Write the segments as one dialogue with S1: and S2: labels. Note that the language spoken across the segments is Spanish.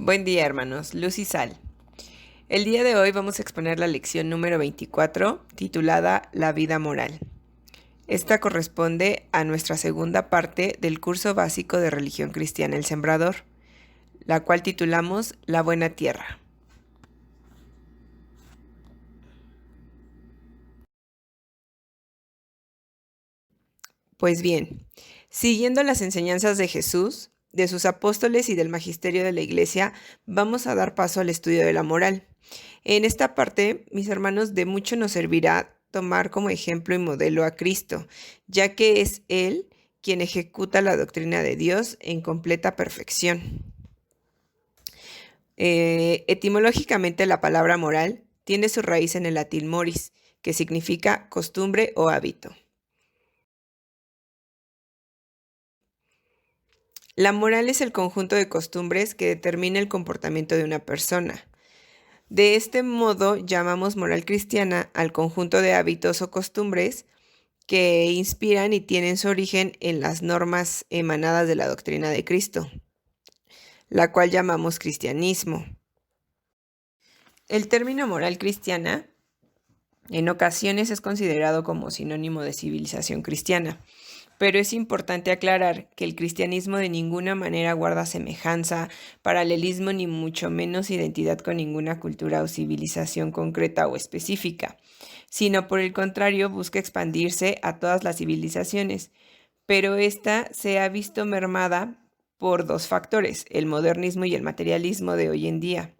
S1: Buen día, hermanos. Luz y sal. El día de hoy vamos a exponer la lección número 24, titulada La vida moral. Esta corresponde a nuestra segunda parte del curso básico de Religión Cristiana El Sembrador, la cual titulamos La Buena Tierra. Pues bien, siguiendo las enseñanzas de Jesús, de sus apóstoles y del magisterio de la Iglesia, vamos a dar paso al estudio de la moral. En esta parte, mis hermanos, de mucho nos servirá tomar como ejemplo y modelo a Cristo, ya que es Él quien ejecuta la doctrina de Dios en completa perfección. Etimológicamente, la palabra moral tiene su raíz en el latín moris, que significa costumbre o hábito. La moral es el conjunto de costumbres que determina el comportamiento de una persona. De este modo llamamos moral cristiana al conjunto de hábitos o costumbres que inspiran y tienen su origen en las normas emanadas de la doctrina de Cristo, la cual llamamos cristianismo. El término moral cristiana en ocasiones es considerado como sinónimo de civilización cristiana, pero es importante aclarar que el cristianismo de ninguna manera guarda semejanza, paralelismo ni mucho menos identidad con ninguna cultura o civilización concreta o específica, sino por el contrario busca expandirse a todas las civilizaciones, pero esta se ha visto mermada por dos factores, el modernismo y el materialismo de hoy en día,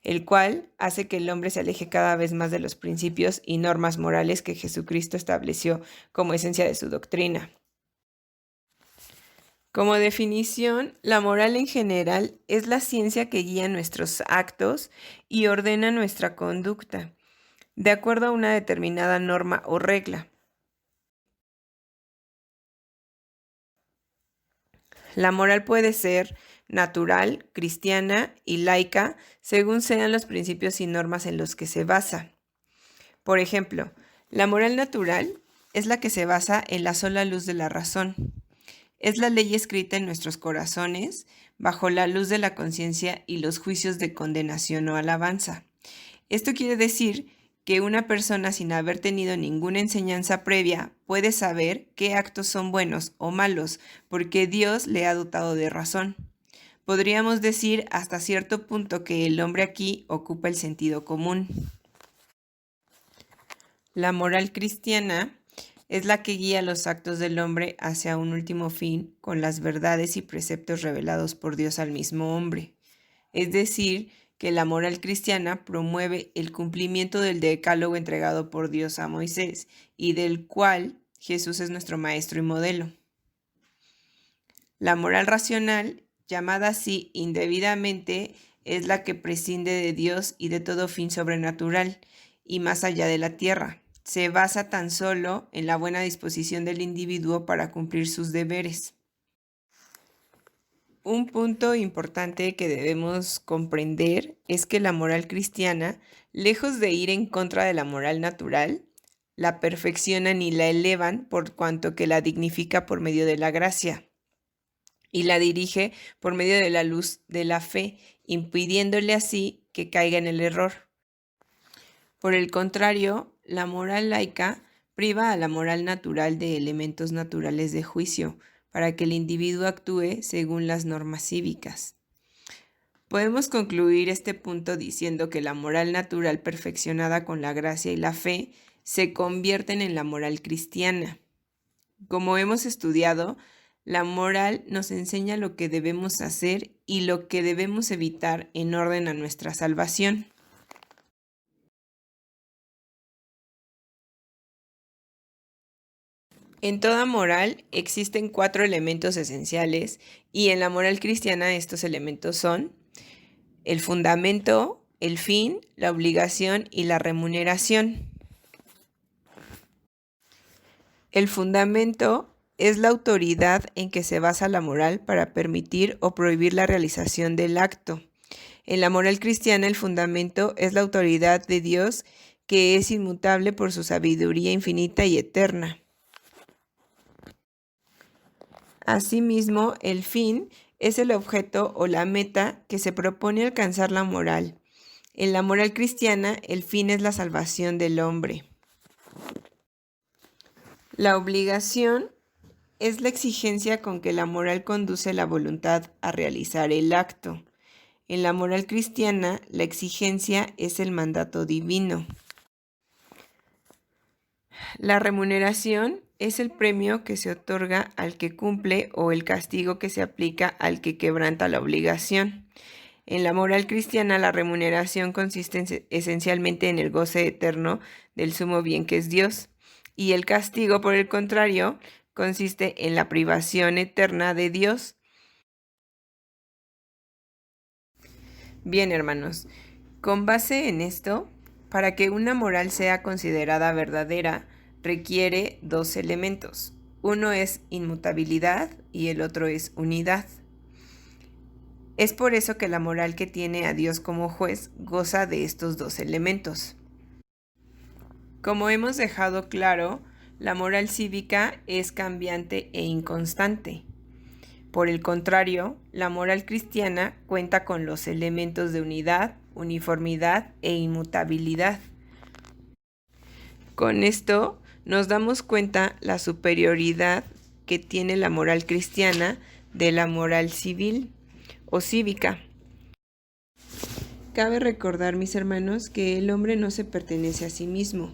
S1: el cual hace que el hombre se aleje cada vez más de los principios y normas morales que Jesucristo estableció como esencia de su doctrina. Como definición, la moral en general es la ciencia que guía nuestros actos y ordena nuestra conducta, de acuerdo a una determinada norma o regla. La moral puede ser natural, cristiana y laica, según sean los principios y normas en los que se basa. Por ejemplo, la moral natural es la que se basa en la sola luz de la razón. Es la ley escrita en nuestros corazones, bajo la luz de la conciencia y los juicios de condenación o alabanza. Esto quiere decir que una persona sin haber tenido ninguna enseñanza previa puede saber qué actos son buenos o malos, porque Dios le ha dotado de razón. Podríamos decir hasta cierto punto que el hombre aquí ocupa el sentido común. La moral cristiana es la que guía los actos del hombre hacia un último fin con las verdades y preceptos revelados por Dios al mismo hombre. Es decir, que la moral cristiana promueve el cumplimiento del decálogo entregado por Dios a Moisés y del cual Jesús es nuestro maestro y modelo. La moral racional, llamada así indebidamente, es la que prescinde de Dios y de todo fin sobrenatural y más allá de la tierra. Se basa tan solo en la buena disposición del individuo para cumplir sus deberes. Un punto importante que debemos comprender es que la moral cristiana, lejos de ir en contra de la moral natural, la perfeccionan y la elevan por cuanto que la dignifica por medio de la gracia y la dirige por medio de la luz de la fe, impidiéndole así que caiga en el error. Por el contrario, la moral laica priva a la moral natural de elementos naturales de juicio para que el individuo actúe según las normas cívicas. Podemos concluir este punto diciendo que la moral natural perfeccionada con la gracia y la fe se convierten en la moral cristiana. Como hemos estudiado, la moral nos enseña lo que debemos hacer y lo que debemos evitar en orden a nuestra salvación. En toda moral existen 4 elementos esenciales y en la moral cristiana estos elementos son el fundamento, el fin, la obligación y la remuneración. El fundamento es la autoridad en que se basa la moral para permitir o prohibir la realización del acto. En la moral cristiana el fundamento es la autoridad de Dios que es inmutable por su sabiduría infinita y eterna. Asimismo, el fin es el objeto o la meta que se propone alcanzar la moral. En la moral cristiana, el fin es la salvación del hombre. La obligación es la exigencia con que la moral conduce la voluntad a realizar el acto. En la moral cristiana, la exigencia es el mandato divino. La remuneración es el premio que se otorga al que cumple o el castigo que se aplica al que quebranta la obligación. En la moral cristiana, la remuneración consiste esencialmente en el goce eterno del sumo bien que es Dios, y el castigo, por el contrario, consiste en la privación eterna de Dios. Bien, hermanos, con base en esto, para que una moral sea considerada verdadera, requiere dos elementos. Uno es inmutabilidad y el otro es unidad. Es por eso que la moral que tiene a Dios como juez goza de estos dos elementos. Como hemos dejado claro, la moral cívica es cambiante e inconstante. Por el contrario, la moral cristiana cuenta con los elementos de unidad, uniformidad e inmutabilidad. Con esto nos damos cuenta la superioridad que tiene la moral cristiana de la moral civil o cívica. Cabe recordar, mis hermanos, que el hombre no se pertenece a sí mismo,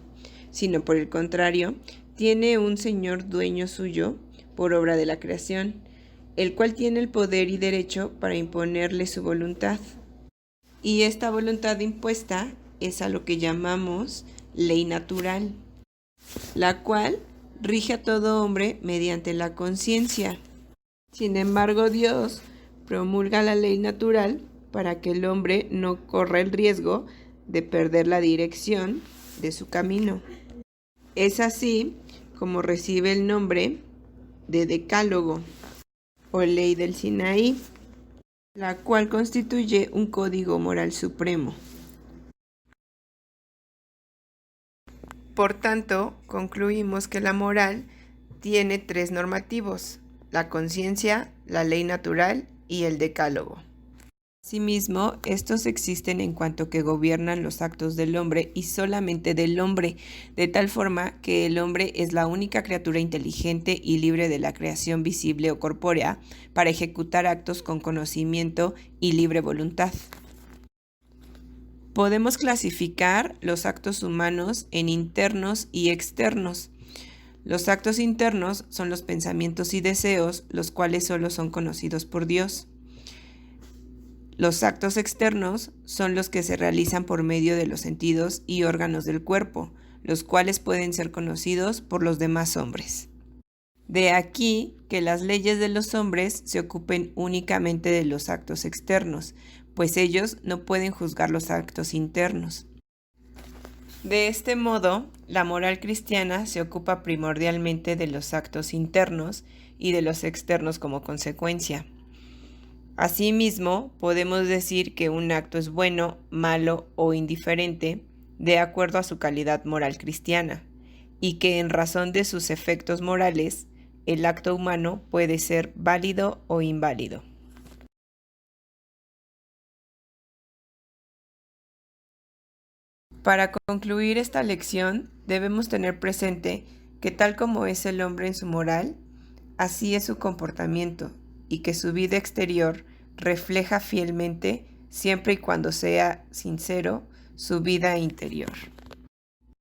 S1: sino por el contrario, tiene un Señor dueño suyo por obra de la creación, el cual tiene el poder y derecho para imponerle su voluntad. Y esta voluntad impuesta es a lo que llamamos ley natural, la cual rige a todo hombre mediante la conciencia. Sin embargo, Dios promulga la ley natural para que el hombre no corra el riesgo de perder la dirección de su camino. Es así como recibe el nombre de Decálogo o Ley del Sinaí, la cual constituye un código moral supremo. Por tanto, concluimos que la moral tiene tres normativos: la conciencia, la ley natural y el decálogo. Asimismo, estos existen en cuanto que gobiernan los actos del hombre y solamente del hombre, de tal forma que el hombre es la única criatura inteligente y libre de la creación visible o corpórea para ejecutar actos con conocimiento y libre voluntad. Podemos clasificar los actos humanos en internos y externos. Los actos internos son los pensamientos y deseos, los cuales solo son conocidos por Dios. Los actos externos son los que se realizan por medio de los sentidos y órganos del cuerpo, los cuales pueden ser conocidos por los demás hombres. De aquí que las leyes de los hombres se ocupen únicamente de los actos externos, pues ellos no pueden juzgar los actos internos. De este modo, la moral cristiana se ocupa primordialmente de los actos internos y de los externos como consecuencia. Asimismo, podemos decir que un acto es bueno, malo o indiferente de acuerdo a su calidad moral cristiana, y que en razón de sus efectos morales, el acto humano puede ser válido o inválido. Para concluir esta lección, debemos tener presente que tal como es el hombre en su moral, así es su comportamiento, y que su vida exterior refleja fielmente, siempre y cuando sea sincero, su vida interior.